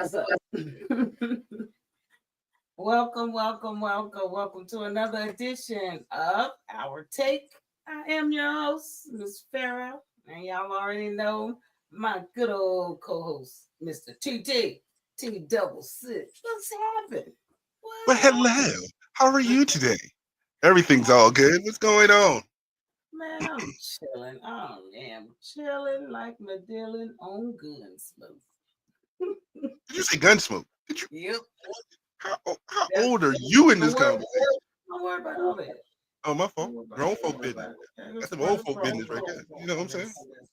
What's up? Welcome to another edition of Our Take. I am your host, Miss Farrell, and y'all already know my good old co-host, Mr. T double six. What's happening? Well, What hello. How are you happened? today? Everything's all good. What's going on? Man, I'm chilling. Oh man, I'm chilling like my Dylan on Gunsmoke. Did you say Gunsmoke? Did you? Yep, How that's old are you in don't this worry, conversation? don't worry about all that. Oh, my Don't fault. worry about Grown it. Don't folk worry business. about it. That's It's some old grown, folk grown, business right grown, there. You grown. know what I'm saying? It's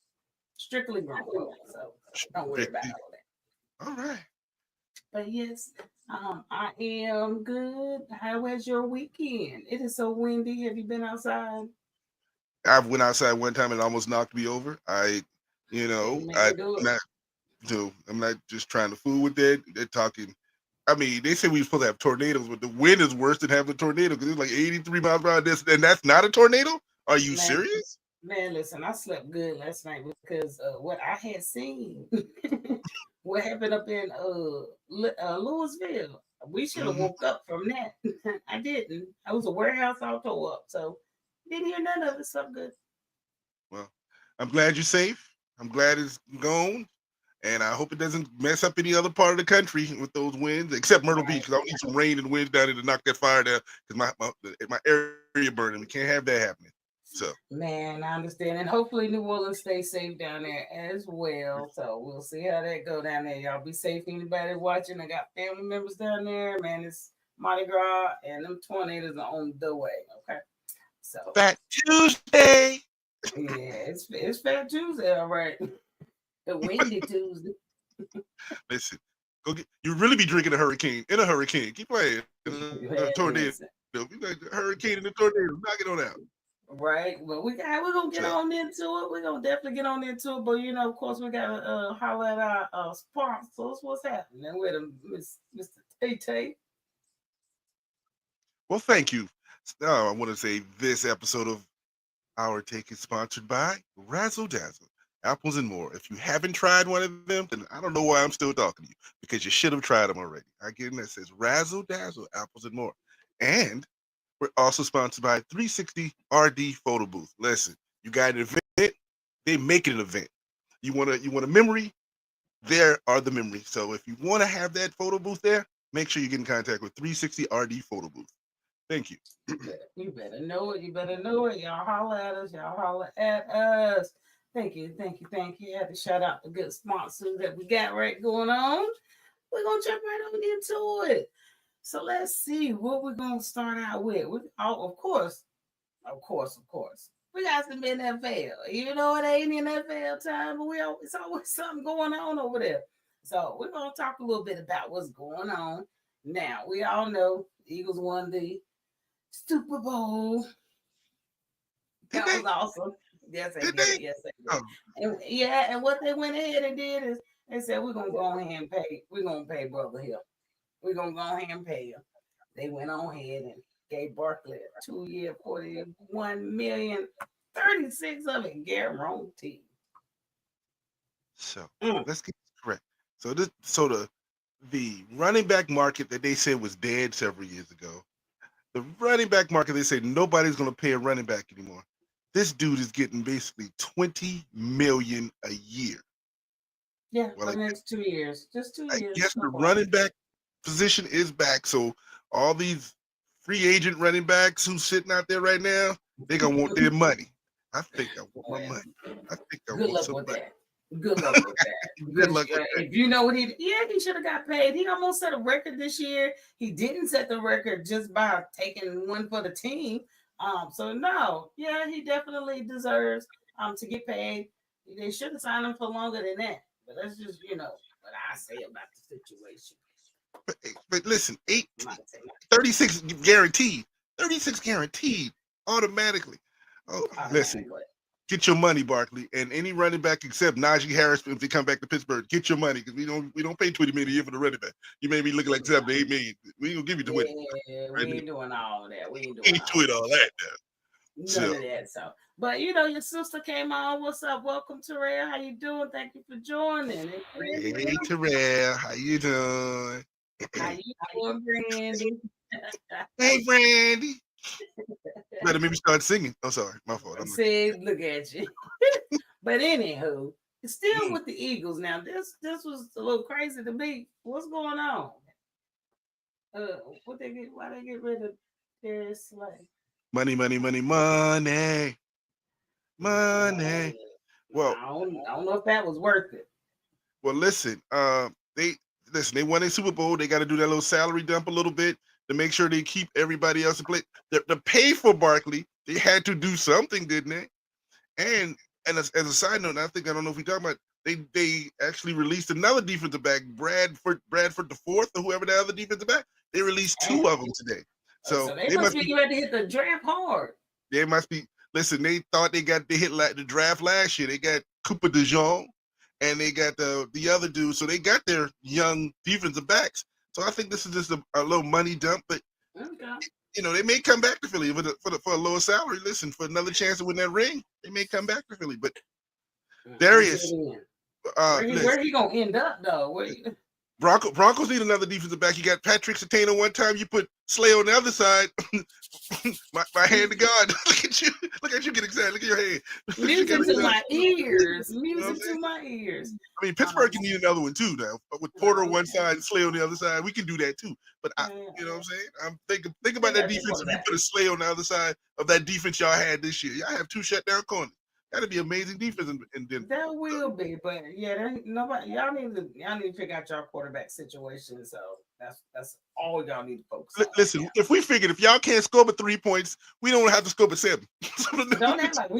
strictly grown folk. So don't worry about Strictly. all that. All right. But yes, I am good. How was your weekend? It is so windy. Have you been outside? I went outside one time and it almost knocked me over. Didn't make I'm me do it. not, I'm not just trying to fool with that. They're talking. I mean, they say we were supposed to have tornadoes, but the wind is worse than having a tornado because it's like 83 miles per hour. And that's not a tornado? Are you Man, serious? man, listen, I slept good last night because what I had seen, what happened up in Louisville. We should have Hmm. woke up from that. I didn't. I was a warehouse all tore up, so didn't hear none of it. So good. Well, I'm glad you're safe. I'm glad it's gone. And I hope it doesn't mess up any other part of the country with those winds, except Myrtle Beach, Right, because I need some rain and wind down there to knock that fire down, because my area burning. We can't have that happening. So, man. I understand, and hopefully New Orleans stays safe down there as well. So we'll see how that go down there. Y'all be safe. Anybody watching? I got family members down there. Man, it's Mardi Gras, and them tornadoes are on the way. Okay, so Fat Tuesday. yeah, it's Fat Tuesday, all right. The windy Tuesday. Listen, go get. You really be drinking a hurricane. Keep playing a Man, tornado. listen. You like a hurricane and a tornado. Knock it on out. Right, but we're gonna get So on into it. We're gonna definitely get on into it. But of course, we gotta holler at our sponsors. What's happening with them, Mr. Tay? well, thank you. I want to say this episode of Our Take is sponsored by Razzle Dazzle, Apples and More. If you haven't tried one of them, then I don't know why I'm still talking to you because you should have tried them already. Again, that says Razzle Dazzle, Apples and More. And we're also sponsored by 360 RD Photo Booth. Listen, you got an event, they make it an event. You want a memory, there are the memories. So if you want to have that photo booth there, make sure you get in contact with 360 RD Photo Booth. Thank you. You better know it. You better know it. Y'all holler at us. Y'all holler at us. Thank you. I had to shout out the good sponsors that we got right going on. We're gonna jump right on into it. So let's see what we're gonna start out with. Of course, of course. We got some NFL. You know it ain't NFL time, but it's always something going on over there. So we're gonna talk a little bit about what's going on. Now we all know the Eagles won the Super Bowl. Did That they? was awesome. Yes, they Did did. they? Yes, they did. Oh, And yeah, and what they went ahead and did is they said we're gonna go ahead and pay. We're gonna pay Brother Hill. We're gonna go ahead and pay him. They went on ahead and gave Barkley a 2 year, 41 million, 36 of it guaranteed. so Mm. let's get this correct. So the running back market that they said was dead several years ago. The running back market, they say nobody's going to pay a running back anymore. This dude is getting basically 20 million a year. Yeah, Well, for the next 2 years. Just two I years guess so the far. running back position is back. So all these free agent running backs who's sitting out there right now, they're gonna want their money. I think I want my Well, money. I think I good want luck some with money. that. Good luck with that. Good Because luck with that. if you know what he should have got paid. He almost set a record this year. He didn't set the record just by taking one for the team. So no, yeah, he definitely deserves to get paid. They should have signed him for longer than that. But that's just what I say about the situation. But listen, My take. 36 guaranteed. 36 guaranteed automatically. Oh, listen, Automatically. get your money, Barkley, and any running back except Najee Harris if they come back to Pittsburgh. Get your money because we don't pay 20 million a year for the running back. You may be looking like 7 to 8 million. We ain't gonna give you 20. Yeah, we Right? ain't doing all that. We ain't We doing ain't all doing that. all that now. None So, of that. So, but you know, your sister came on. What's up? Welcome, Terrell. How you doing? Thank you for joining. And Brandy, hey, Terrell, how you doing? how you doing, Brandy? Hey, Brandy. Better maybe start singing. Oh, sorry, my fault. I'm See, look at you. But anywho, still mm. with the Eagles. Now, this was a little crazy to me. What's going on? What they get? Why they get rid of Darius Slay? Money, money, money, money, Uh, money. Well, I don't know if that was worth it. listen. They listen. They won a Super Bowl. They got to do that little salary dump a little bit to make sure they keep everybody else in play. The pay for Barkley, they had to do something, didn't they? And as a side note, I don't know if we talk about they actually released another defensive back, Bradford the fourth or whoever the other defensive back. They released And, two of them today. So so they they must must be be ready to hit the draft hard. they must be listen, they thought they hit like the draft last year. They got Cooper DeJong and they got the other dude. So they got their young defensive backs. So I think this is just a little money dump, but Okay. you know, they may come back to Philly for a lower salary. Listen, for another chance to win that ring, they may come back to Philly. But Darius, Where he gonna end up though? Broncos need another defensive back. You got Patrick Surtain on one time. You put Slay on the other side. my hand to God. Look at you get excited. Look at your hand. Music to my ears. You know Music to my ears. I mean, Pittsburgh can need another one too now. With Porter on one side and Slay on the other side, we can do that too. But you know what I'm saying? I'm think about that defense. If you put a Slay on the other side of that defense y'all had this year, y'all have two shutdown corners. That'd be amazing defense in Denver. That will be, but yeah, there ain't nobody. Y'all need to figure out your quarterback situation. So that's all y'all need to focus on. Listen, if we figured if y'all can't score but 3 points, we don't have to score but 7. Don't act like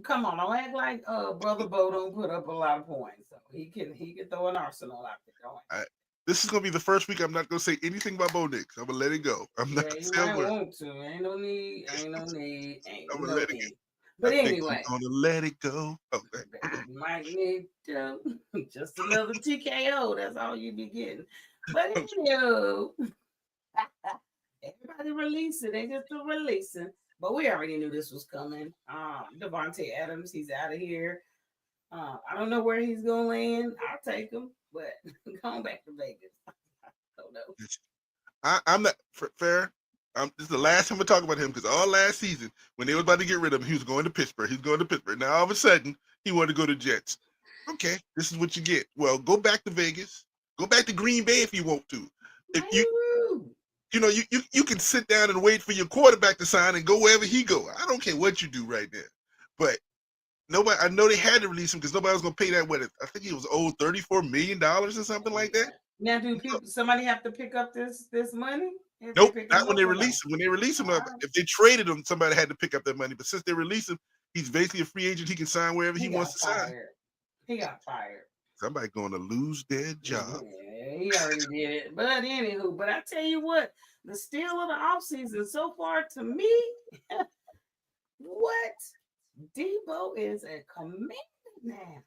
come on. Don't act like brother Bo don't put up a lot of points. So he can throw an arsenal out there. Don't This is gonna be the first week I'm not gonna say anything about Bo Nix. I'm gonna let it go. I'm not gonna you say a might word. want to. Ain't no need. Ain't no need. Ain't I'm no gonna let it need. go. But I anyway, think I'm gonna let it go. Okay. you might need just another TKO. That's all you be getting. But anyway, everybody releasing. They just releasing. But we already knew this was coming. Devontae Adams, he's out of here. I don't know where he's gonna land. I'll take him, but going back to Vegas. I don't know. I'm not fair. This is the last time we talk about him because all last season when they was about to get rid of him, he was going to Pittsburgh. He's going to Pittsburgh. Now all of a sudden he wanted to go to Jets. Okay, this is what you get. Well, go back to Vegas. Go back to Green Bay if you want to. If you know you can sit down and wait for your quarterback to sign and go wherever he go. I don't care what you do right there. But nobody, I know they had to release him because nobody was going to pay that. What I think he was owed $34 million or something like that. Now, do somebody have to pick up this money? Nope, not when they release him. When they release him, if they traded him, somebody had to pick up that money. But since they release him, he's basically a free agent. He can sign wherever he wants to sign. He got fired. Somebody going to lose their job. Yeah, he already did it. But anywho, I tell you what, the steal of the offseason so far to me, what? Debo is a commander now.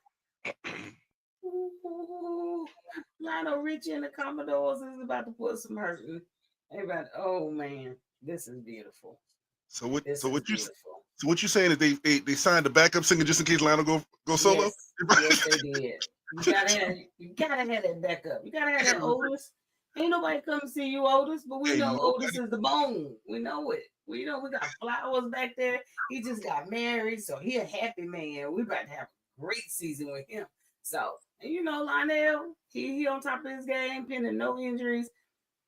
Lionel Richie and the Commodores is about to put some hurting. Everybody, oh man, this is beautiful. So what you saying is they signed a backup singer just in case Lionel go solo? Yes, they did. You gotta have that backup. You gotta have that Otis. Ain't nobody come to see you, Otis, but we know Otis is the bone. We know it. We know we got Flowers back there. He just got married, so he a happy man. We about to have a great season with him. So, and you know, Lionel, he on top of his game, pending no injuries.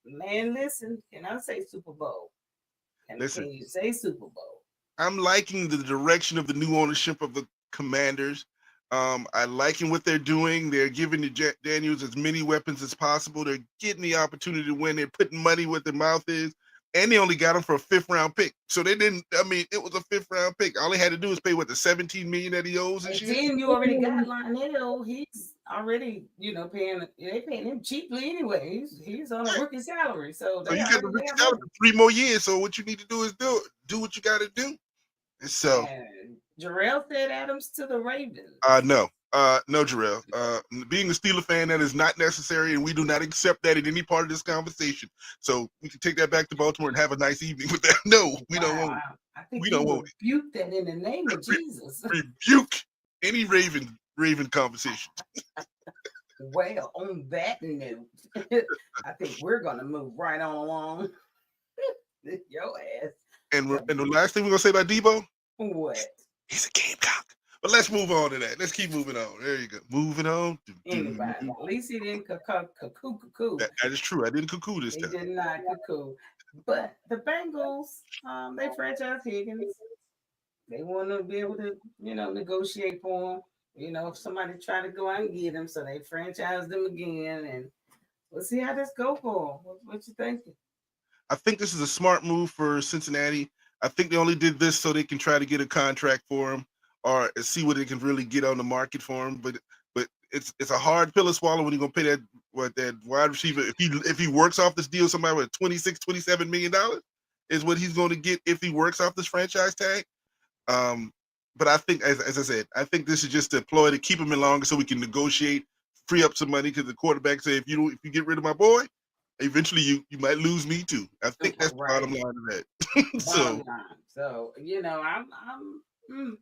Man, listen, can I say Super Bowl? Can you say Super Bowl? I'm liking the direction of the new ownership of the Commanders. I liking what they're doing. They're giving the Daniels as many weapons as possible. They're getting the opportunity to win. They're putting money where their mouth is. And they only got him for a 5th round pick. So they didn't, it was a 5th round pick. All they had to do was pay the $17 million that he owes and shit. Then you already got Lionel. He's already, they paying him cheaply anyway. He's on a rookie salary. So you got the rookie salary for 3 more years. So what you need to do is do what you got to do. And so Jarrell said Adams to the Ravens. No, Jarrell. Being a Steeler fan, that is not necessary, and we do not accept that in any part of this conversation. So we can take that back to Baltimore and have a nice evening with that. No, we don't want. I think We you don't want rebuke that in the name of re- Jesus. rebuke any Raven conversation. Well, on that note, I think we're gonna move right on along. Your ass. And the last thing we're gonna say about Debo, What? he's a gamecock. But let's move on to that. Let's keep moving on. There you go. Moving on. Anybody. At least he didn't cuckoo. That is true. I didn't cuckoo this He time. did not cuckoo. But the Bengals, they franchise Higgins. They want to be able to, negotiate for him. If somebody try to go out and get him, so they franchise them again, and we'll see how this go for him. What you thinking? I think this is a smart move for Cincinnati. I think they only did this so they can try to get a contract for him or see what they can really get on the market for him. But it's a hard pill to swallow when you're gonna pay that wide receiver. If he works off this deal, somebody with $27 million is what he's going to get if he works off this franchise tag. But I think, as I said, I think this is just a ploy to keep him in longer so we can negotiate, free up some money because the quarterback say if you get rid of my boy, eventually you might lose me too. I think that's the bottom line of that. So So mm,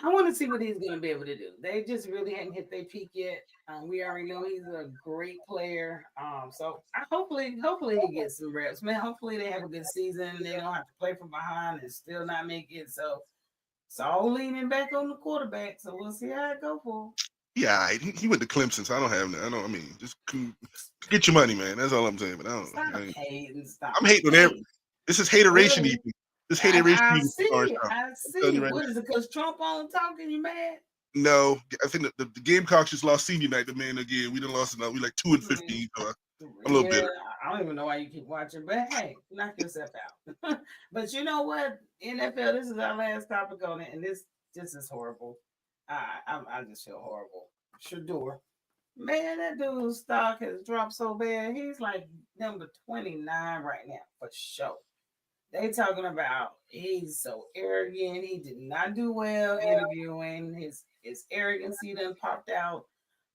I want to see what he's going to be able to do. They just really hadn't hit their peak yet. We already know he's a great player. So hopefully he gets some reps. Man, hopefully they have a good season. They don't have to play from behind and still not make it. So it's all leaning back on the quarterback. So we'll see how it go for him. yeah, he went to Clemson, so I don't have. I mean, just get your money, man. That's all I'm saying. But I don't. Stop hating. I'm hating on every. This is hateration even. This hateration I even. I see. Right What is it? Because Trump on talking, you mad? No, I think the Gamecocks just lost senior night. The man again. We done lost enough. We like 2-15. So I'm a little bitter. I don't even know why you keep watching, but hey, knock yourself out. But you know what? NFL, this is our last topic on it, and this is horrible. I just feel horrible. Shador. Man, that dude's stock has dropped so bad. He's like number 29 right now for sure. They talking about he's so arrogant. He did not do well interviewing. His arrogancy done popped out.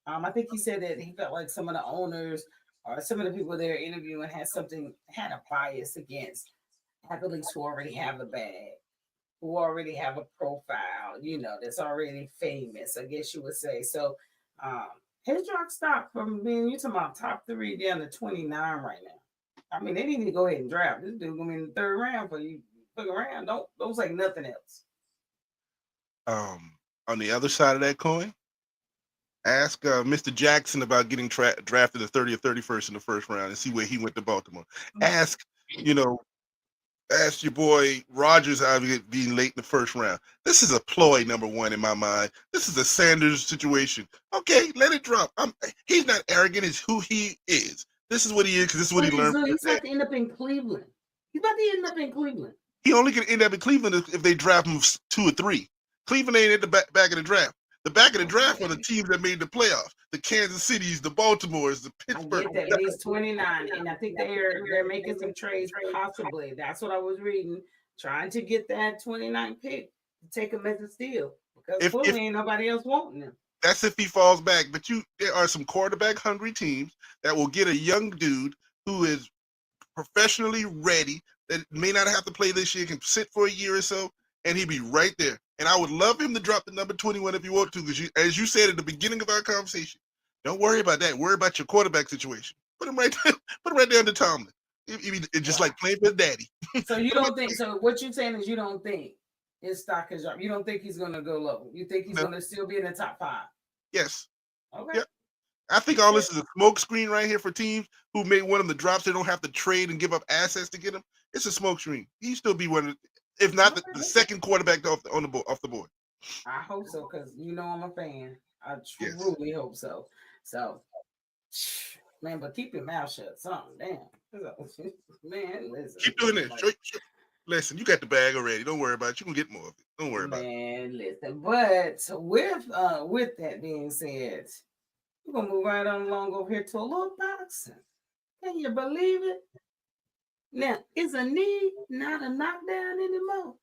I think he said that he felt like some of the owners or some of the people they're interviewing had a bias against athletes who already have a bag, who already have a profile, that's already famous, I guess you would say. So um, his drop stock from being you talking about top 3 down to 29 right now. I mean, they need to go ahead and draft this dude. Gonna be in the 3rd round for you. Look around. Don't say nothing else. On the other side of that coin, ask Mr. Jackson about getting drafted the 30th or 31st in the 1st round and see where he went to Baltimore. Ask your boy Rogers out of it being late in the 1st round. This is a ploy, number one, in my mind. This is a Sanders situation. Okay, let it drop. He's not arrogant. It's who he is. This is what he is because this is what he learned. He's about to end up in Cleveland. He's about to end up in Cleveland. He only can end up in Cleveland if they draft him 2 or 3. Cleveland ain't at the back of the draft. The back of the draft are the teams that made the playoffs. The Kansas Cities, the Baltimores, the Pittsburgh. I get that, but he's 29, and I think they're making some trades possibly. That's what I was reading, trying to get that 29 pick to take him as a steal because clearly ain't nobody else wanting him. That's if he falls back. But there are some quarterback hungry teams that will get a young dude who is professionally ready, that may not have to play this year, can sit for a year or so, and he'd be right there. And I would love him to drop the number 21 if you want to, because as you said at the beginning of our conversation, don't worry about that. Worry about your quarterback situation. Put him right there. Put him right there under Tomlin. It's just like playing with daddy. So you don't think? So what you're saying is you don't think his stock is up? You don't think he's going to go low? You think he's going to still be in the top 5? Yes. Okay. Yep. I think all this is a smoke screen right here for teams who may want him to drop so they don't have to trade and give up assets to get him. It's a smoke screen. He'd still be one of, if not the 2nd quarterback off the board. I hope so, because I'm a fan. I truly hope so. So, man, but keep your mouth shut. Something, damn. Man, listen. Keep doing this. Sure. Listen, you got the bag already. Don't worry about it. You can get more of it. Don't worry about it. Man, listen. But with that being said, we're gonna move right on along over here to a little boxing. Can you believe it? Now, is a knee not a knockdown anymore?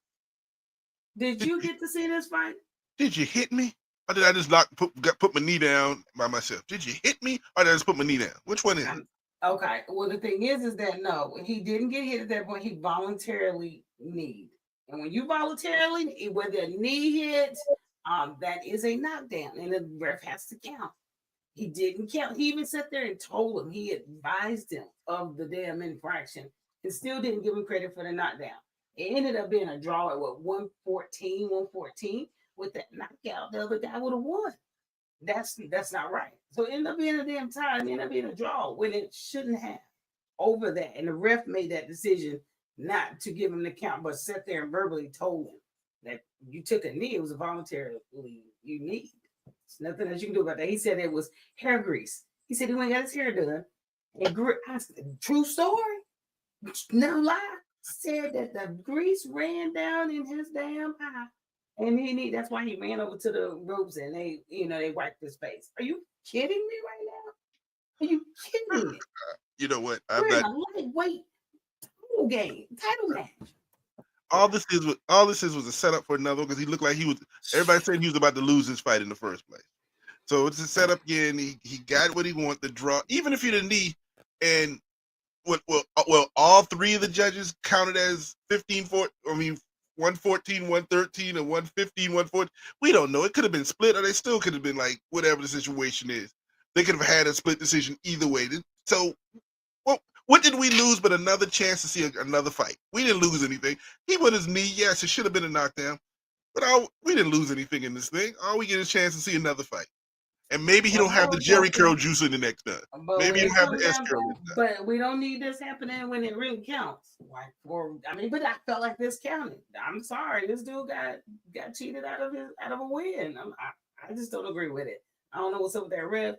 Did you get to see this fight? Did you hit me? Or did I just put my knee down by myself? Did you hit me or did I just put my knee down? Which one is it? Okay. Well, the thing is that no, he didn't get hit at that point. He voluntarily kneed, and when you voluntarily, whether a knee hit, that is a knockdown, and the ref has to count. He didn't count. He even sat there and told him, he advised him of the damn infraction, and still didn't give him credit for the knockdown. It ended up being a draw at what 114. With that knockout, the other guy would have won. That's not right. So it ended up being a damn tie. It ended up being a draw when it shouldn't have over that. And the ref made that decision not to give him the count, but sat there and verbally told him that you took a knee. It was a voluntarily you need. There's nothing that you can do about that. He said it was hair grease. He said he went and got his hair done. And I said, true story, no lie. Said that the grease ran down in his damn eye. And that's why he ran over to the ropes and they wiped his face. Are you kidding me right now? Are you kidding me? You know what? We're in a lightweight title match. All this was a setup for another because he looked like he was. Everybody said he was about to lose his fight in the first place. So it's a setup again. He got what he wanted, the draw. Even if he didn't knee, and all three of the judges counted as 15-4. I mean, 114, 113, and 115, 114. We don't know. It could have been split, or they still could have been like whatever the situation is. They could have had a split decision either way. So, what did we lose but another chance to see another fight? We didn't lose anything. He went his knee. Yes, it should have been a knockdown, but we didn't lose anything in this thing. All we get is a chance to see another fight. And maybe he don't have the Jerry curl juice in the next time. Maybe he don't have the S curl. But we don't need this happening when it really counts. But I felt like this counted. I'm sorry, this dude got cheated out of a win. I just don't agree with it. I don't know what's up with that ref.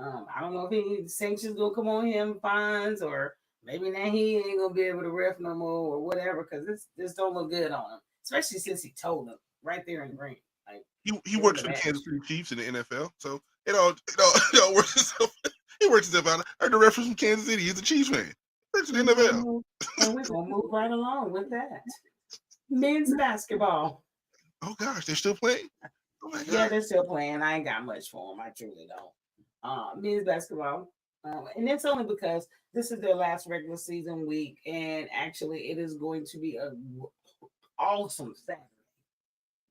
I don't know if any sanctions gonna come on him, fines, or maybe now he ain't gonna be able to ref no more or whatever. Because this don't look good on him, especially since he told him right there in the ring. Like he works for the Kansas City Chiefs in the NFL, so it all works itself. He works himself out. I heard the reference from Kansas City. He's a Chiefs fan. He works in the NFL. And we're gonna move right along with that. Men's basketball. Oh gosh, they're still playing. Oh my God. Yeah, they're still playing. I ain't got much for them. I truly don't. Men's basketball, and it's only because this is their last regular season week, and actually, it is going to be a awesome Saturday.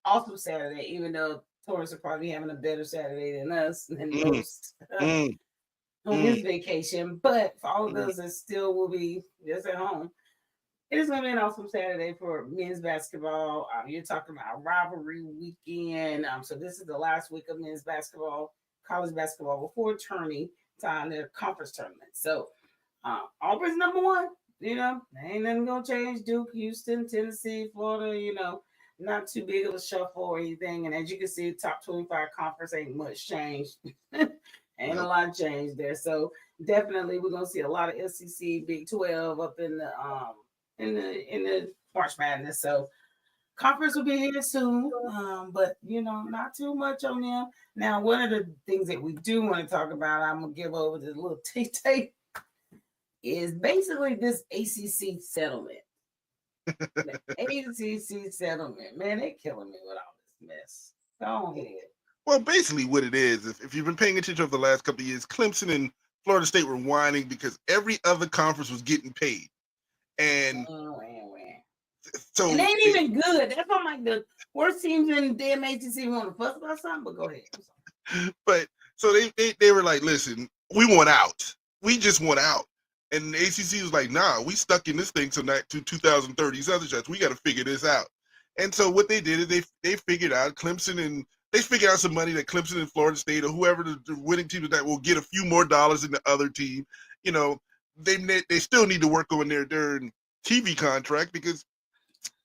Awesome Saturday, even though Torrance are probably having a better Saturday than us than most on his vacation. But for all of those that still will be just at home, it is going to be an awesome Saturday for men's basketball. You're talking about rivalry weekend. So this is the last week of men's basketball, college basketball before tourney time, their conference tournament. So Auburn's number one. Ain't nothing going to change. Duke, Houston, Tennessee, Florida, not too big of a shuffle or anything. And as you can see, top 25 conference ain't much change. Ain't a lot of change there. So definitely we're going to see a lot of SEC, Big 12 up in the March Madness. So conference will be here soon, but not too much on them. Now, one of the things that we do want to talk about, I'm gonna give over to the little tape, is basically this ACC settlement. The ACC settlement, man, they're killing me with all this mess. Go ahead. Well, basically, what it is, if you've been paying attention over the last couple of years, Clemson and Florida State were whining because every other conference was getting paid. And so it ain't even good. That's why I'm like, the worst teams in the damn ACC want to fuss about something, but go ahead. But so they were like, listen, we want out. We just want out. And the ACC was like, nah, we stuck in this thing to 2030 Southern Shots. We got to figure this out. And so what they did is they figured out they figured out some money that Clemson and Florida State or whoever the winning team is that will get a few more dollars than the other team. They still need to work on their TV contract because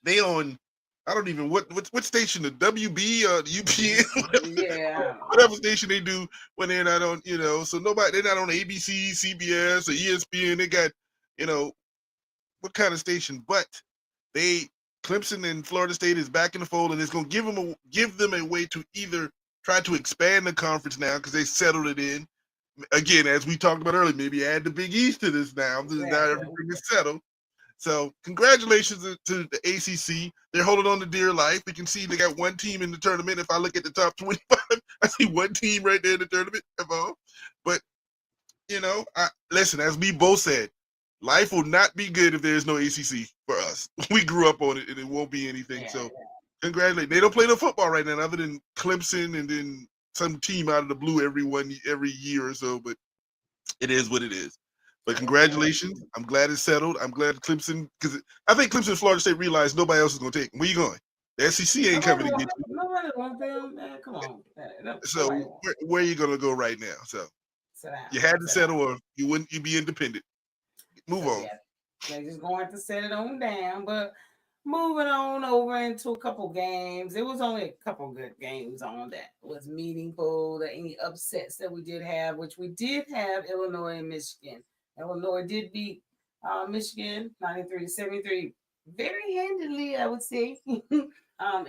they own, I don't even what station, the WB or the UPN, whatever station they do when they're not on, so they're not on ABC, CBS or ESPN. They got, what kind of station, but Clemson and Florida State is back in the fold, and it's going to give them a way to either try to expand the conference now because they settled it in. Again, as we talked about earlier, maybe add the Big East to this now. Now everything is settled. So congratulations to the ACC. They're holding on to dear life. You can see they got one team in the tournament. If I look at the top 25, I see one team right there in the tournament. But Listen, as we both said, life will not be good if there's no ACC for us. We grew up on it, and it won't be anything. Yeah, So, congratulations. They don't play no football right now, other than Clemson and then some team out of the blue every year or so. But it is what it is. But congratulations. I'm glad it's settled. I'm glad Clemson, because I think Clemson and Florida State realized nobody else is going to take them. Where you going? The SEC ain't coming to get you. Nobody want them. Man, come on. So where are you going to go right now? So sit down. you had to settle, or you'd be independent. Move on. Yeah, they're just going to set it on down. But moving on over into a couple games, it was only a couple good games on that was meaningful. Any upsets that we did have, which we did have Illinois and Michigan. Illinois did beat Michigan 93-73 very handily, I would say.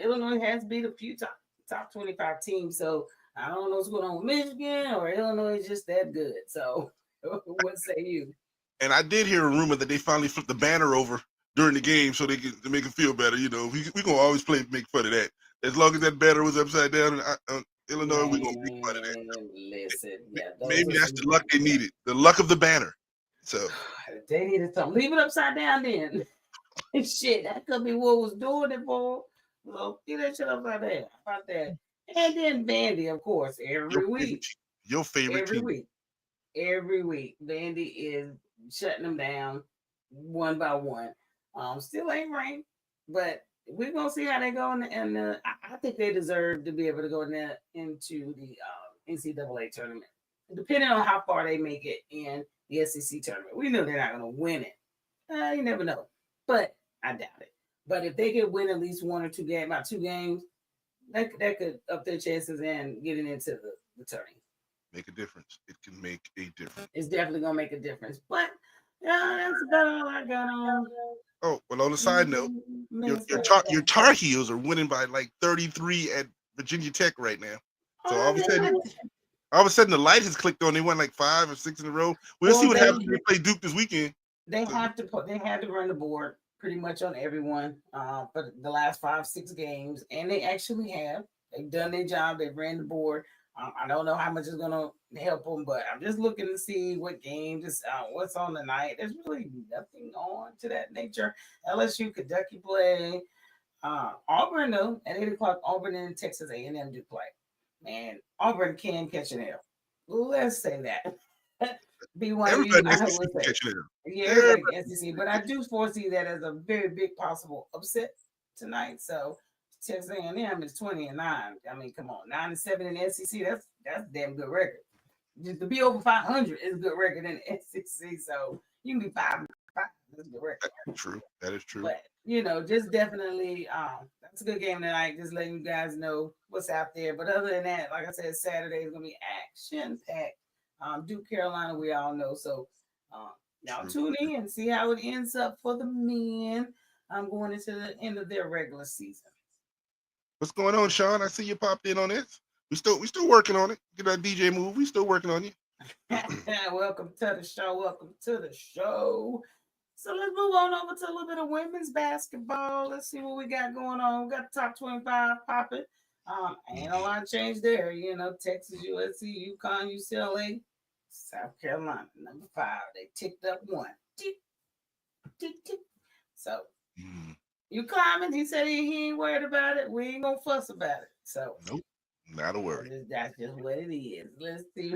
Illinois has beat a few top 25 teams, so I don't know what's going on with Michigan or Illinois is just that good. So what say you? And I did hear a rumor that they finally flipped the banner over during the game so they could to make it feel better. We gonna always make fun of that. As long as that banner was upside down in Illinois, we're gonna make fun of that. Listen, Maybe that's the luck they needed. The luck of the banner. So they needed something. Leave it upside down then. Shit, that could be what was doing it for. Well, get that shit upside down. How about that? And then Vandy, of course, every week. Your favorite team. Every week. Vandy is shutting them down one by one. Still ain't ranked, but we're gonna see how they go. And I think they deserve to be able to go into the NCAA tournament, depending on how far they make it in the SEC tournament. We know they're not gonna win it. You never know, but I doubt it. But if they could win at least one or two games, about two games, that could up their chances and getting into the tournament. Make a difference. It can make a difference. It's definitely gonna make a difference. But that's about all I got on. Oh, well, on the side note, your Tar Heels are winning by like 33 at Virginia Tech right now. So all of a sudden the light has clicked on. They won like 5 or 6 in a row. We'll see what happens when they play Duke this weekend. They had to run the board pretty much on everyone for the last 5-6 games, and they actually have. They've done their job. They ran the board. I don't know how much is going to help them, but I'm just looking to see what games, what's on the night. There's really nothing on to that nature. LSU, Kentucky play. Auburn, though, at 8 o'clock, Auburn and Texas A&M do play. Man, Auburn can catch an L. Let's say that. Everybody SEC catching an L. Yeah, everybody SEC. But I do foresee that as a very big possible upset tonight. So Texas A&M is 20-9. I mean, come on, 9-7 in the SEC. That's a damn good record. Just to be over 500 is a good record in the SEC. So you can be 5-5. That's a good record. That's true. That is true. But just definitely, that's a good game tonight. Just letting you guys know what's out there. But other than that, like I said, Saturday is gonna be action packed. Duke, Carolina, we all know. So y'all tune in and see how it ends up for the men. I'm going into the end of their regular season. What's going on, Sean? I see you popped in on this. We still working on it. Get that DJ move. We still working on you. Welcome to the show. Welcome to the show. So let's move on over to a little bit of women's basketball. Let's see what we got going on. We got the top 25 popping. Ain't a lot of change there. Texas, USC, UConn, UCLA, South Carolina, number 5. They ticked up 1. Tick, tick, tick. So you climbing. He said he ain't worried about it. We ain't gonna fuss about it. So nope, not a worry. That's just what it is. Let's see.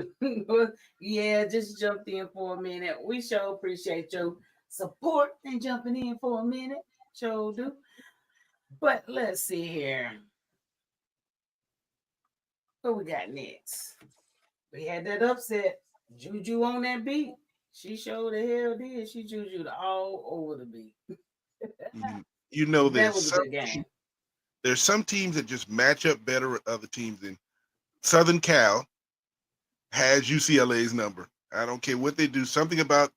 Yeah, just jumped in for a minute. We sure appreciate your support and jumping in for a minute. Sure do. But let's see here. What we got next? We had that upset. Juju on that beat. She showed the hell did. She jujued all over the beat. There's some teams that just match up better with other teams. And Southern Cal has UCLA's number. I don't care what they do. Something about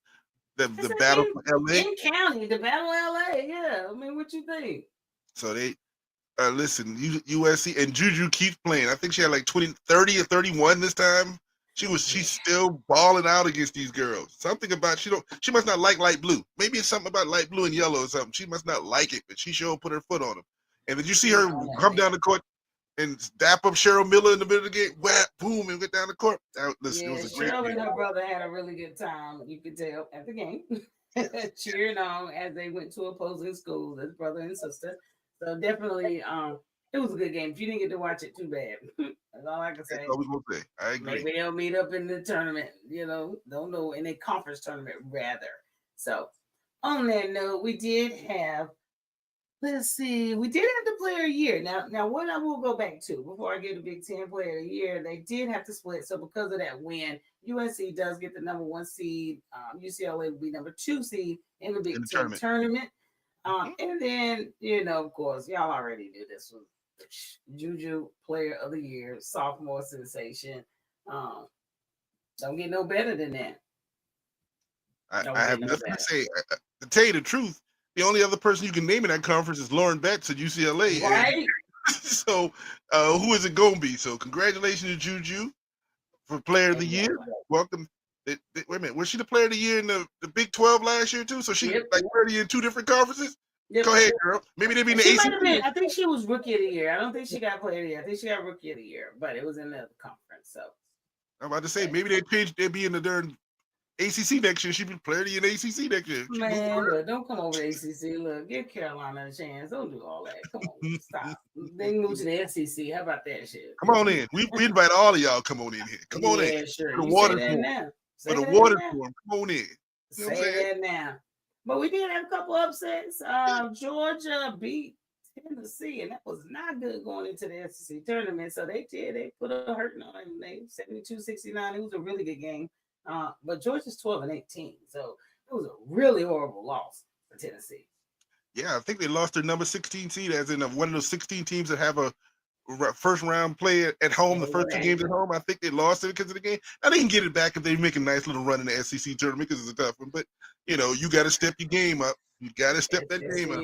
the battle for LA. In county, the battle of LA. Yeah. I mean, what you think? So they listen, USC and Juju keeps playing. I think she had like 30 or 31 this time. She's still balling out against these girls. Something about she must not like light blue. Maybe it's something about light blue and yellow or something. She must not like it, but she sure put her foot on them. And did you see her come down the court? and dap up Cheryl Miller in the middle of the game. Whap, boom, and went down the court. Listen, it Yeah, was a great Cheryl game. and her brother had a really good time. You could tell at the game, Yes. cheering on as they went to opposing schools as brother and sister. So definitely, it was a good game. If you didn't get to watch it, too bad. That's all I can That's say. all we're going to say. I agree. Maybe they'll meet up in the tournament. Don't know, in a conference tournament rather. So on that note, we did have. Let's see. We did have the player of the year. Now what I will go back to before I get the Big Ten player of the year, they did have to split. So because of that win, USC does get the number 1 seed. UCLA will be number 2 seed in the In Big the Ten tournament. tournament. Mm-hmm. And then, of course, y'all already knew this was Juju player of the year, sophomore sensation. Um, don't get no better than that. I Don't have get no nothing to better. say. To tell you the truth, the only other person you can name in that conference is Lauren Betts at UCLA. And Right? so, who is it going to be? So, congratulations to Juju for Player of the Year. Exactly. Welcome. Wait a minute. Was she the Player of the Year in the Big 12 last year, too? So, she's Yep. like Player of the Year in 2 different conferences? Yep. Go ahead, girl. Maybe they be in the She might have been. ACC. I think she was rookie of the year. I don't think she got player of the year. I think she got rookie of the year, but it was in the conference. So I'm about to say, maybe they'd be in the darn ACC next year. She'd be Player of the Year in the ACC next year. She moved man, look, don't come over to ACC. Look, give Carolina a chance. Don't do all that. Come on, around. stop. They move to the SEC. How about that shit? Come on in. We invite all of y'all. Come on in here. Come on in. Yeah, sure. For the You say water that form. now. For Say the that water now. form. Come on in. You know what I'm Say saying? that now. But we did have a couple upsets. Georgia beat Tennessee, and that was not good going into the SEC tournament. So they put a hurting on them. They 72-69. It was a really good game. But Georgia's 12-18. So it was a really horrible loss for Tennessee. Yeah, I think they lost their number 16 seed, as in one of those 16 teams that have a first round play at home, the first 2 games at home. I think they lost it because of the game. Now they can get it back if they make a nice little run in the SEC tournament because it's a tough one. But you got to step your game up. You got to step that game up.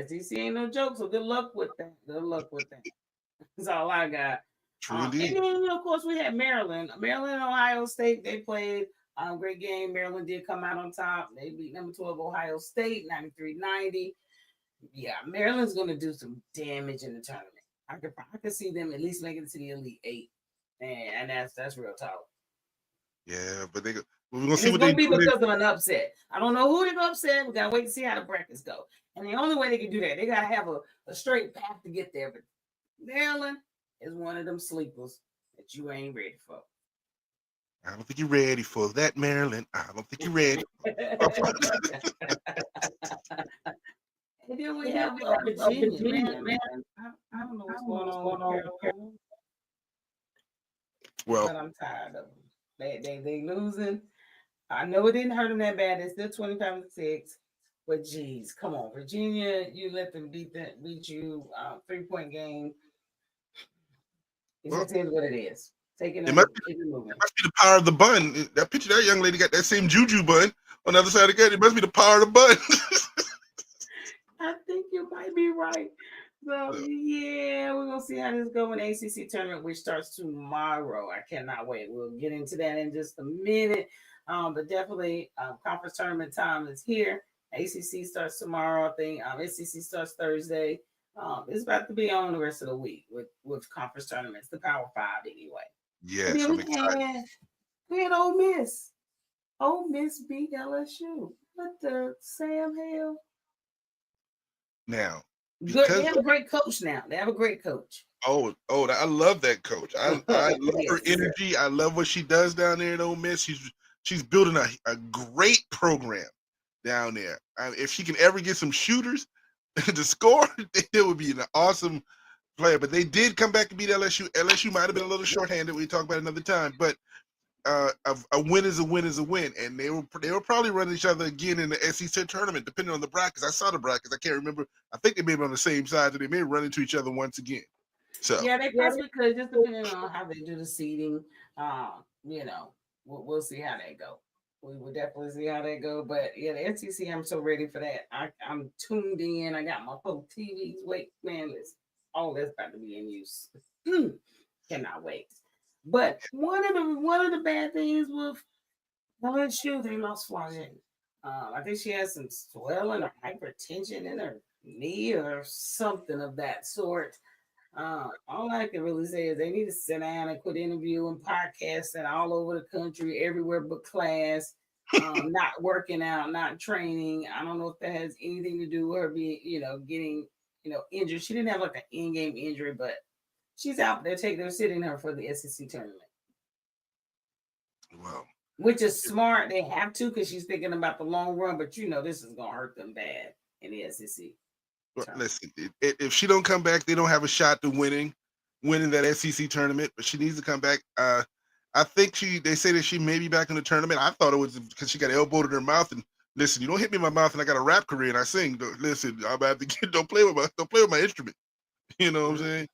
SEC ain't no joke. So good luck with that. Good luck with that. That's all I got. True And indeed. then, of course, we had Maryland. Maryland and Ohio State, they played a great game. Maryland did come out on top. They beat number 12 Ohio State 93-90. Yeah, Maryland's going to do some damage in the tournament. I could see them at least making it to the Elite Eight. And that's real talk. Yeah, but we're going to And see it's what going they to be do. because of an upset. I don't know who they're going to upset. We got to wait to see how the brackets go. And the only way they can do that, they got to have a straight path to get there. But Maryland is one of them sleepers that you ain't ready for. I don't think you're ready for that, Maryland. I don't think you're ready. And then we have Virginia, man. I don't know what's going on with Carolina, Well, but I'm tired of them. They losing. I know it didn't hurt them that bad. It's still 25-6. But geez, come on, Virginia, you let them beat you 3-point game. It just is what it is. Taking it it must moving. be the power of the bun. That picture, that young lady got that same juju bun on the other side of the gut. It must be the power of the bun. I think you might be right. So yeah, we're gonna see how this goes in the ACC tournament, which starts tomorrow. I cannot wait. We'll get into that in just a minute. But definitely, conference tournament time is here. ACC starts tomorrow. I think SEC starts Thursday. It's about to be on the rest of the week with conference tournaments, the Power Five anyway. Yes, I'm excited. We had Ole Miss. Ole Miss beat LSU. What the Sam hell? Now, Good. They have a great coach now. They have a great coach. I love that coach. I love her Yes. energy. I love what she does down there at Ole Miss. She's building a great program down there. If she can ever get some shooters to score, it would be an awesome player. But they did come back and beat LSU. LSU might have been a little shorthanded. We talk about it another time, but a win is a win is a win, and they were probably running each other again in the SEC tournament, depending on the brackets. I saw the brackets. I can't remember. I think they may be on the same side, so they may run into each other once again. So yeah, they possibly could, just depending on how they do the seeding. We'll see how they go. We will definitely see how they go. But yeah, the SEC, I'm so ready for that. I'm tuned in. I got my whole TVs. Wait, man, that's about to be in use. Cannot wait. But one of the bad things with LSU, they lost Florida. I think she has some swelling or hypertension in her knee or something of that sort. All I can really say is they need to sit down and quit interviewing, podcasting all over the country, everywhere but class. Not working out, not training. I don't know if that has anything to do with her being, getting, injured. She didn't have like an in-game injury, but she's out there. They're sitting her for the SEC tournament, Well, which is smart. They have to because she's thinking about the long run. But this is gonna hurt them bad in the SEC tournament. listen, if she don't come back, they don't have a shot to winning that SEC tournament. But she needs to come back. I think they say that she may be back in the tournament. I thought it was because she got elbowed in her mouth. And listen, you don't hit me in my mouth, and I got a rap career and I sing. Listen, I'm about to get, don't play with my instrument. You know what I'm saying?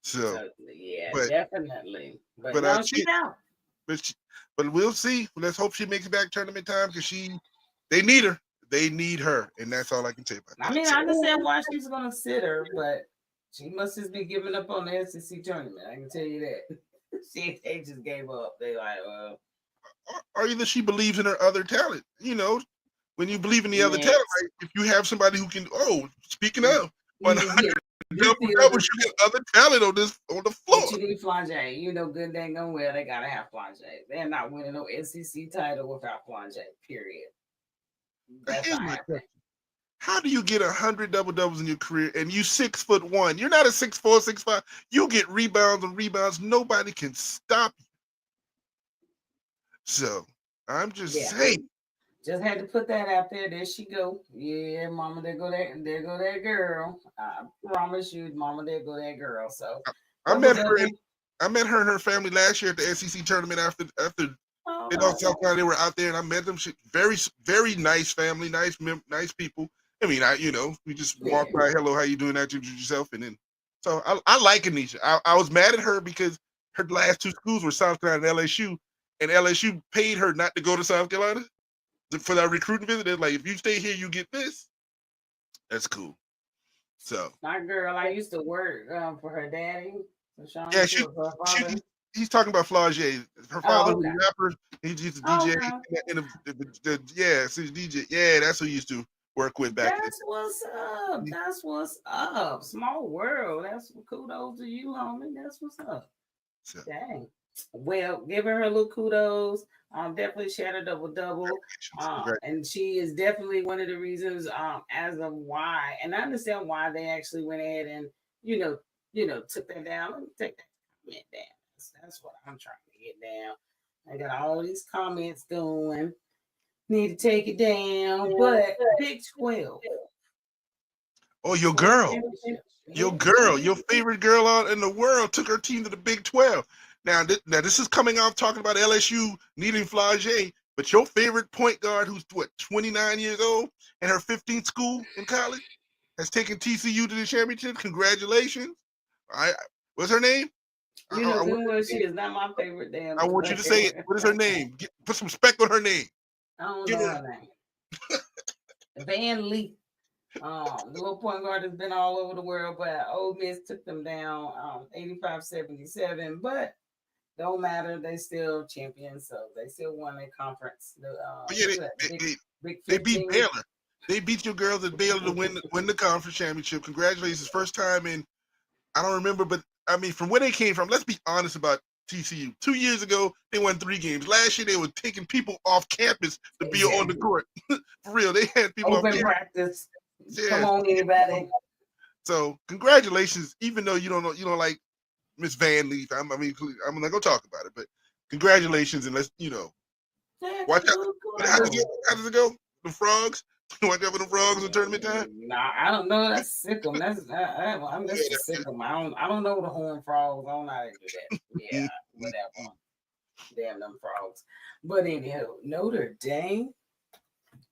So, Yeah, but definitely. But but no, she, she's out. but she, but we'll see. Let's hope she makes it back tournament time because they need her. They need her, and that's all I can say about I that. mean, So, I understand why she's gonna sit her, but she must just be giving up on the SEC tournament. I can tell you that. They just gave up. They like, or either she believes in her other talent. When you believe in the other talent, next. right? If you have somebody who can, speaking of, Yeah, 100 you double feel double, the you got other talent on the floor. but you need Flangé. You know good dang on well they gotta have Flangé. They're not winning no SEC title without Flangé. Period. That's Here's not my happening. question: how do you get 100 double doubles in your career and you 6'1"? You're not a 6'4", 6'5". You get rebounds and rebounds. Nobody can stop you. So I'm just Yeah. saying. Just had to put that out there. There she go. Yeah, mama, there go that girl. I promise you, mama, there go that girl. So I double met her and double. her family last year at the SEC tournament after Oh, they lost South Carolina. They were out there and I met them. Very very nice family, nice people. I mean, we just yeah. walked by. Hello, how you doing? That you yourself, and then so I like Anisha. I was mad at her because her last two schools were South Carolina and LSU, and LSU paid her not to go to South Carolina for that recruiting visit. They're like, if you stay here, you get this. That's cool. So My girl, I used to work for her daddy. So Sean yeah, Short, her father. he's talking about Flaugier. Her father Oh, was okay. a rapper. He used to DJ Okay. yeah, so he's DJ. Yeah, that's who he used to work with back then. That's what's up. That's what's up. Small world. That's kudos to you, homie. That's what's up. So Dang. Well, giving her a little kudos. Definitely she had a double double. congrats. And she is definitely one of the reasons as of why, and I understand why they actually went ahead and took that down. Let me take that comment down. That's what I'm trying to get down. I got all these comments going. Need to take it down. But Big 12 Oh, your World girl. Championship. Your Yeah. girl, your favorite girl out in the world, took her team to the Big 12. Now, this is coming off talking about LSU needing Flaugier, but your favorite point guard, who's 29 years old, and her 15th school in college, has taken TCU to the championship. Congratulations! What's her name? You know good well she is not my favorite damn I want you to say it. player. What is her name? Put some respect on her name. I don't Give know her. her name. Van Lee. The little point guard has been all over the world, but Ole Miss took them down 85-77. But don't matter, they still champions, so they still won their conference. But yeah, What's that? Big they beat 15. Baylor. They beat your girls at Baylor to win the conference championship. Congratulations, first time in I don't remember, but I mean from where they came from. Let's be honest about TCU. 2 years ago, they won 3 games. Last year, they were taking people off campus to be on the Exactly. court. For real, they had people off Open campus. practice. Come Yeah. on, anybody. So congratulations, even though you don't like Miss Van Leaf. I'm not gonna talk about it, but congratulations and let's Yeah, watch out. But how does kudos. it go? The frogs. Watch out for the frogs in tournament time. Nah, I don't know. That's sick 'em. That's Yeah, just sick 'em. I don't know the horn frogs. I don't know how to do that. Yeah, whatever. Damn them frogs. But anyhow, Notre Dame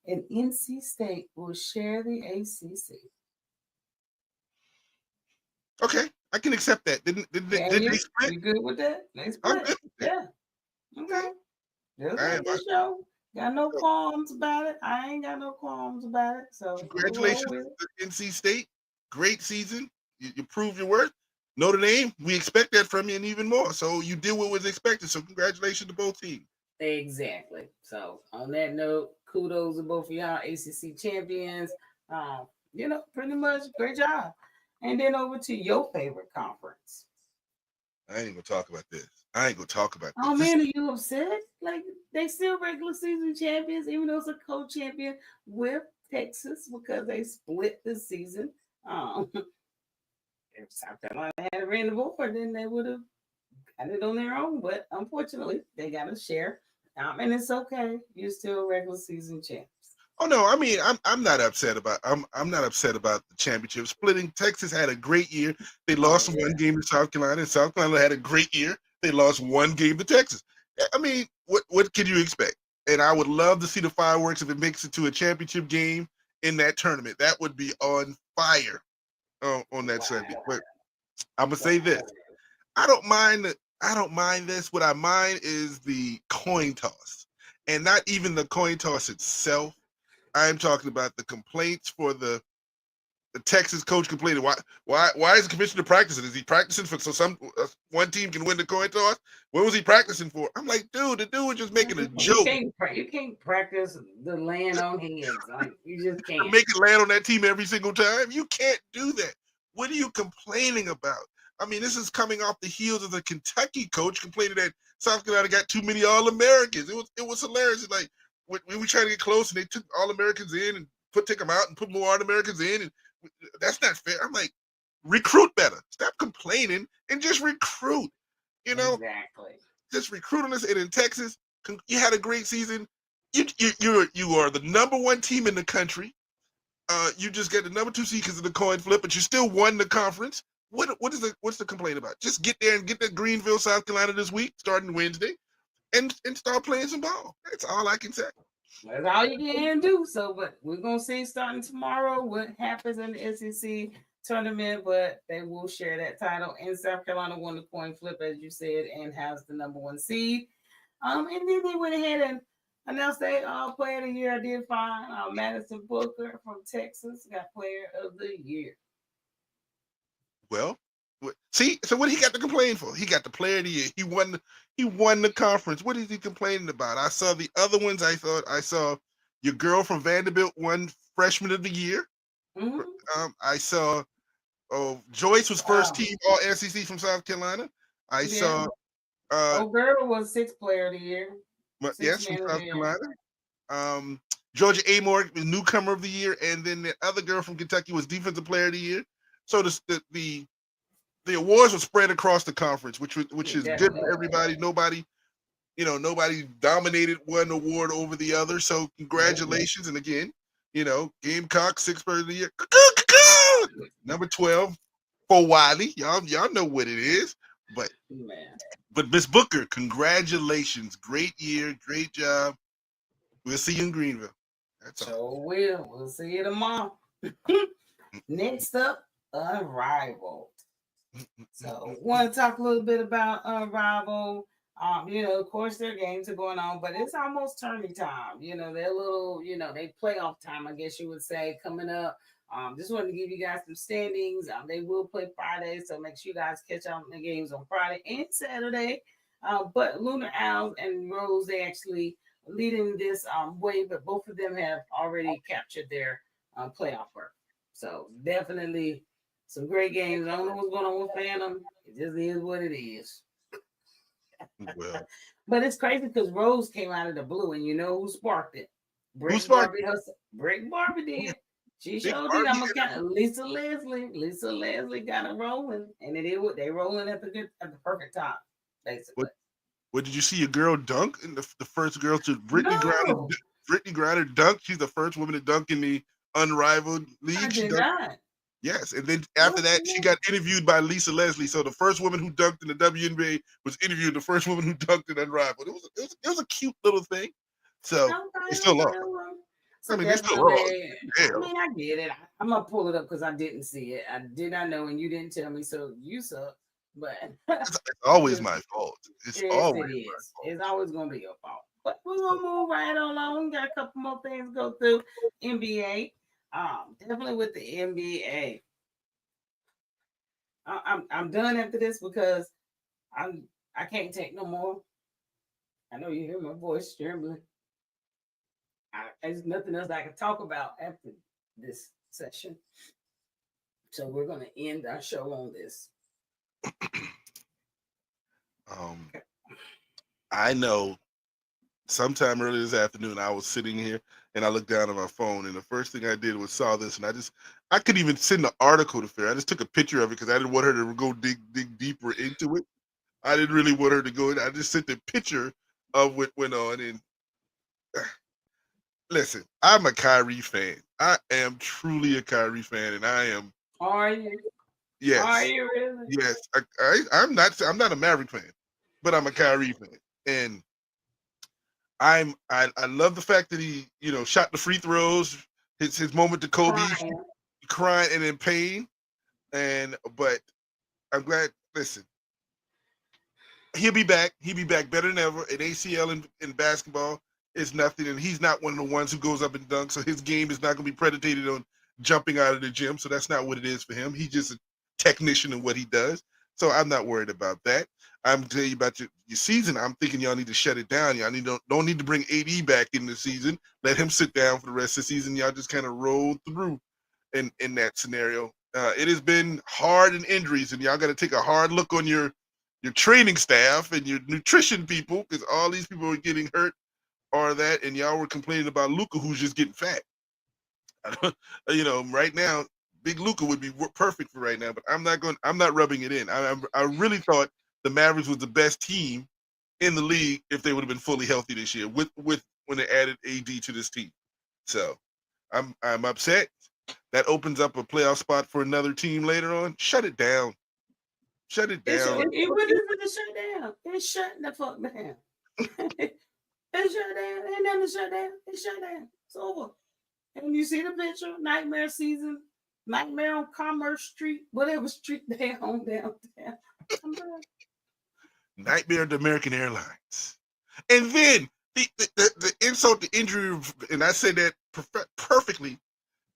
and NC State will share the ACC. okay, I can accept that. Can Did they you? split? You good with that? They I'm split. good with that. Yeah. Okay. Just I am. making sure. Got no qualms about it. I ain't got no qualms about it. So we'll roll Congratulations with it. to NC State. Great season. You proved your worth. Notre Dame, we expect that from you and even more. So you did what was expected. So congratulations to both teams. Exactly. So on that note, kudos to both of y'all ACC champions. Pretty much great job. And then over to your favorite conference. I ain't gonna talk about this. I ain't gonna talk about this. Oh man, are you upset? Like they still regular season champions, even though it's a co-champion with Texas because they split the season. Um, if South Carolina had ran the board, then they would have got it on their own. But unfortunately, they got to share. And it's okay. You're still regular season champs. Oh no, I mean I'm not upset about I'm not upset about the championship splitting. Texas had a great year. They Oh lost yeah, one game to South Carolina, and South Carolina had a great year. They lost one game to Texas. I mean, what can you expect? And I would love to see the fireworks if it makes it to a championship game in that tournament. That would be on fire on that Sunday. wow, But I'm gonna say this: wow. I don't mind. I don't mind this. What I mind is the coin toss, and not even the coin toss itself. I'm talking about the complaints for the Texas coach complaining. Why is the commissioner practicing? Is he practicing for so some one team can win the coin toss? What was he practicing for? I'm like, dude, the dude was just making a You joke. can't you can't practice the laying on hands. Like you just To can't. make it land on that team every single time. You can't do that. What are you complaining about? I mean, this is coming off the heels of the Kentucky coach complaining that South Carolina got too many All Americans. It was hilarious. It's like we were trying to get close, and they took All Americans in and take them out and put more All Americans in, and that's not fair. I'm like, recruit better. Stop complaining and just recruit. You know, Exactly. just recruiting us. And in Texas, you had a great season. You are the number one team in the country. You just get the number two seed because of the coin flip, but you still won the conference. What's the complaint about? Just get there and get to Greenville, South Carolina this week, starting Wednesday, and start playing some ball. That's all I can say. That's all you can do. So, but we're gonna see starting tomorrow what happens in the SEC tournament. But they will share that title. And South Carolina won the coin flip, as you said, and has the number one seed. And then they went ahead and announced they player of the year. I did find Madison Booker from Texas got player of the year. Well, see, so what he got to complain for? He got the player of the year. He won. He won the conference. What is he complaining about? I saw the other ones. I saw your girl from Vanderbilt won freshman of the year. Mm-hmm. I saw. Oh, Joyce was first Wow. team All SEC from South Carolina. I Yeah. saw. Uh, Old girl was sixth player of the year, six yes, from man of the South year. Carolina. Georgia Amore was newcomer of the year, and then the other girl from Kentucky was defensive player of the year. So the awards were spread across the conference, which Yeah, is good definitely. for everybody. Nobody dominated one award over the other. So Nope. congratulations, and again, Gamecock sixth player of the year, number 12 for Wiley. Y'all know what it is, but Man. Miss Booker, congratulations, great year, great job. We'll see you in Greenville. That's all. So we'll see you tomorrow. Next up, Unrivaled. So, want to talk a little bit about Unrivaled. Of course, their games are going on, but it's almost tourney time. They're little, they playoff time, I guess you would say, coming up. Just wanted to give you guys some standings. They will play Friday, so make sure you guys catch on the games on Friday and Saturday. But Lunar Owls and Rose, they actually leading this way, but both of them have already captured their playoff berth. So definitely some great games. I don't know what's going on with Phantom. It just is what it is. Well, But it's crazy because Rose came out of the blue, and you know who sparked it? who Brick sparked Barbie herself. Brick Barbie did. She Big showed it. Barbie? I'm gonna count Lisa Leslie. Lisa Leslie got it rolling, and it is what they rolling at the perfect time, basically. What What did you see a girl dunk in the first girl to Brittany Griner? No, Brittany Griner dunk. She's the first woman to dunk in the Unrivaled I League. She did dunked. not. Yes, and then after What's that, the she name? got interviewed by Lisa Leslie. So the first woman who dunked in the WNBA was interviewed. The first woman who dunked in Unrivaled. It was a cute little thing. So they Okay, still are. okay. Well, I so mean, they still are. definitely, I Hell, mean, I get it. I'm gonna pull it up because I didn't see it. I did not know, and you didn't tell me, so you suck. But it's always just my fault. It's yes, always it my is. fault. It's always gonna be your fault. But we're gonna move right along. We got a couple more things to go through. NBA. Definitely with the NBA. I'm done after this because I can't take no more. I know you hear my voice trembling. There's nothing else I can talk about after this session. So we're gonna end our show on this. Um, I know sometime earlier this afternoon, I was sitting here and I looked down at my phone, and the first thing I did was saw this, and I couldn't even send the article to Fair. I just took a picture of it because I didn't want her to go dig deeper into it. I didn't really want her to go in. I just sent the picture of what went on. And listen, I'm a Kyrie fan. I am truly a Kyrie fan, and I am. Are you? Are Yes, you really? yes. I'm not a Maverick fan, but I'm a Kyrie fan, and I love the fact that he shot the free throws. His moment to Kobe, Crying. crying and in pain, but I'm glad. Listen, he'll be back. He'll be back better than ever. An ACL in basketball is nothing, and he's not one of the ones who goes up and dunks. So his game is not going to be predicated on jumping out of the gym. So that's not what it is for him. He's just a technician in what he does. So I'm not worried about that. I'm telling you about your season. I'm thinking y'all need to shut it down. Y'all don't need to bring AD back in the season. Let him sit down for the rest of the season. Y'all just kind of roll through in that scenario. It has been hard in injuries, and y'all got to take a hard look on your training staff and your nutrition people, because all these people are getting hurt or that, and y'all were complaining about Luka, who's just getting fat. Right now, big Luka would be perfect for right now, but I'm not rubbing it in. I really thought the Mavericks was the best team in the league if they would have been fully healthy this year with when they added AD to this team. So I'm upset. That opens up a playoff spot for another team later on. Shut it down. Shut it down. What is it to shut down? It's shutting the fuck down. It's shut down. Ain't nothing to shut down. It's shut down. It's over. And you see the picture, Nightmare season, Nightmare on Commerce Street, whatever street they on downtown. I'm done. Nightmare of the American Airlines. And then the insult to injury, and I said that perfectly.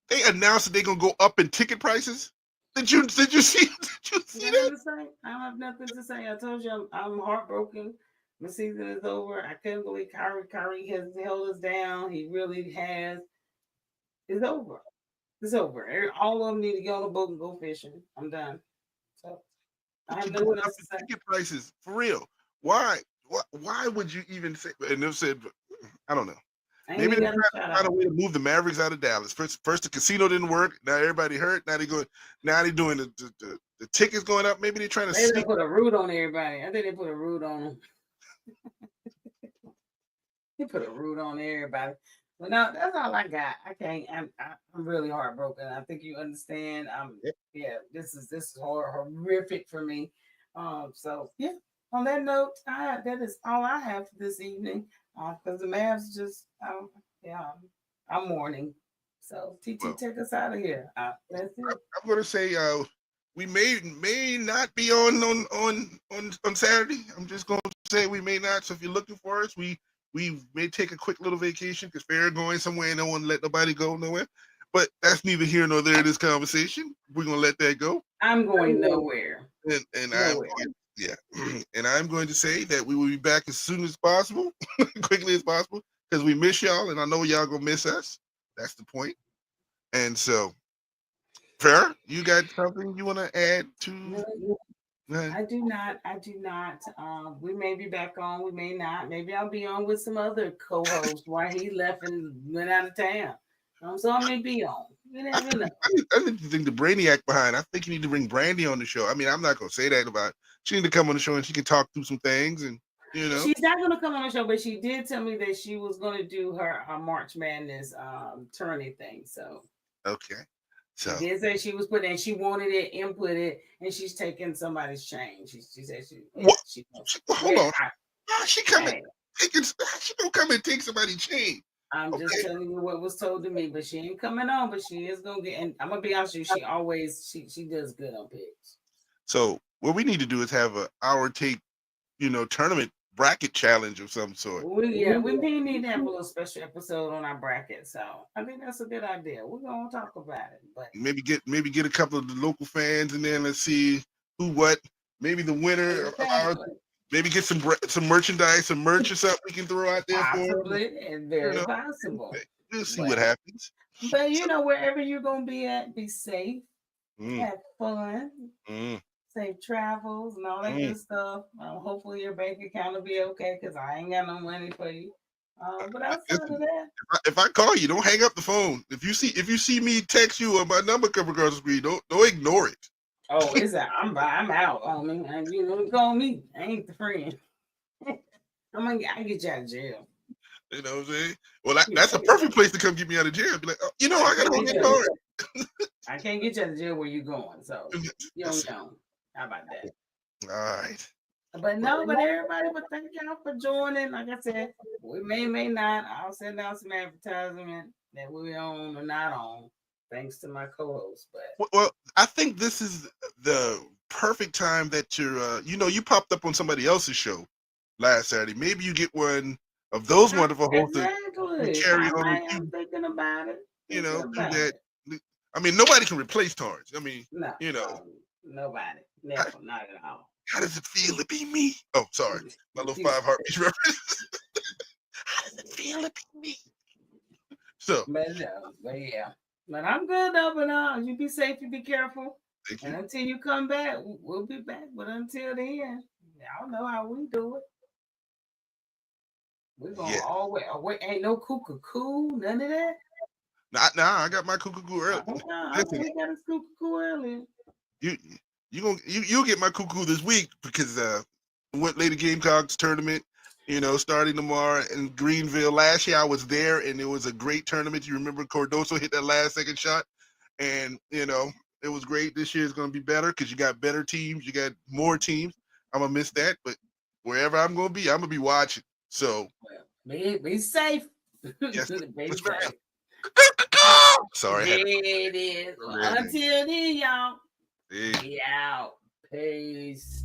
They announced that they're gonna go up in ticket prices. Did you see? Did you see Nothing that? to say. I don't have nothing to say. I told you I'm heartbroken. The season is over. I couldn't believe Kyrie has held us down. He really has. It's over. It's over. All of them need to get on a boat and go fishing. I'm done. So I But have you're going nothing up else to in say. ticket prices for real. Why? Why would you even say? And they said, I don't know. I ain't Maybe even they're got a trying shout to find a out. way to move the Mavericks out of Dallas. First the casino didn't work. Now everybody hurt. Now they go. Now they're doing the tickets going up. Maybe they're trying to Maybe they sneak. put a root on everybody. I think they put a root on them. They put a root on everybody. But no, that's all I got. I can't. I'm really heartbroken. I think you understand. Yeah, this is horrific for me. So yeah. On that note, that is all I have for this evening. Because the Mavs just, yeah, I'm mourning. So TT, Well, take us out of here. That's it. I'm going to say we may not be on Saturday. I'm just going to say we may not. So if you're looking for us, we may take a quick little vacation because we're going somewhere and don't want to let nobody go nowhere. But that's neither here nor there in this conversation. We're going to let that go. I'm going nowhere. And Nowhere. yeah, and I'm going to say that we will be back as soon as possible, quickly as possible, because we miss y'all, and I know y'all gonna miss us. That's the point. And so, Fair, you got something you want to add to? No, I do not. I do not. We may be back on. We may not. Maybe I'll be on with some other co-host while he left and went out of town. So I may be on. You never know. I need to think the Brainiac behind. I think you need to bring Brandy on the show. I mean, I'm not gonna say that about. She need to come on the show and she can talk through some things, and you know. She's not going to come on the show, but she did tell me that she was going to do her March Madness tourney thing. So Okay, she so did say she was putting, and she wanted it inputted, and she's taking somebody's chain. She said what? she wants. Hold Yeah, on. How she coming? hey, She don't come and take somebody's chain. I'm just Okay. telling you what was told to me, but she ain't coming on. But she is gonna get. And I'm gonna be honest with you, she always she does good on picks. So what we need to do is have a our take, tournament bracket challenge of some sort. We may need to have a little special episode on our bracket. So I think that's a good idea. We're gonna talk about it, but Maybe get a couple of the local fans and then let's see who what. Maybe the winner of our exactly, maybe get some merchandise, some merch or something we can throw out there for them. possibly and You very know, possible. we'll see what But happens. but So, wherever you're gonna be at, be safe. Have fun. mm, Safe travels and all that mm. good stuff. Hopefully your bank account will be okay because I ain't got no money for you. But outside of Listen, that, if I call you, don't hang up the phone. If you see me text you or my number come across the screen, don't ignore it. oh, it's a, I'm out on me. And you know, call me. I ain't the friend. I get you out of jail. You know what I'm saying? Well, Yeah, that's a perfect place to come get me out of jail. Be like, oh, you know, I I got can't to hold get that you. card. I can't get you out of jail where you going. So you don't Listen, know. How about that? all right. But Well, no, but everybody, but thank y'all for joining. Like I said, we may not. I'll send out some advertisement that we're on or not on, thanks to my co-host. But well, I think this is the perfect time that you popped up on somebody else's show last Saturday. Maybe you get one of those wonderful hosts to exactly, carry on with I'm you. thinking about it. You Thinking know, do about that. it. I mean, nobody can replace Torrance. I mean, No, you know, nobody, how, never, not at all. how does it feel to be me? Oh, sorry, my little 5 heartbeats reference. How does it feel to be me? So, But yeah, but I'm good though. But you be safe, you be careful, thank and you. until you come back, we'll be back. But until then, y'all know how we do it. We're gonna Yeah. always ain't no cuckoo, none of that. Nah, I got my cuckoo early. I Listen, we got a cuckoo early. you you'll get my cuckoo this week because went Lady Gamecocks tournament, starting tomorrow in Greenville. Last year I was there and it was a great tournament. You remember Cordoso hit that last second shot, and it was great. This year is going to be better because you got better teams, you got more teams. I'm gonna miss that, but wherever I'm gonna be watching. So Be safe. yes, Be that's right. safe. Sorry, I had There to. it is. Yeah, man. Until then, y'all. Yeah. We out. Peace.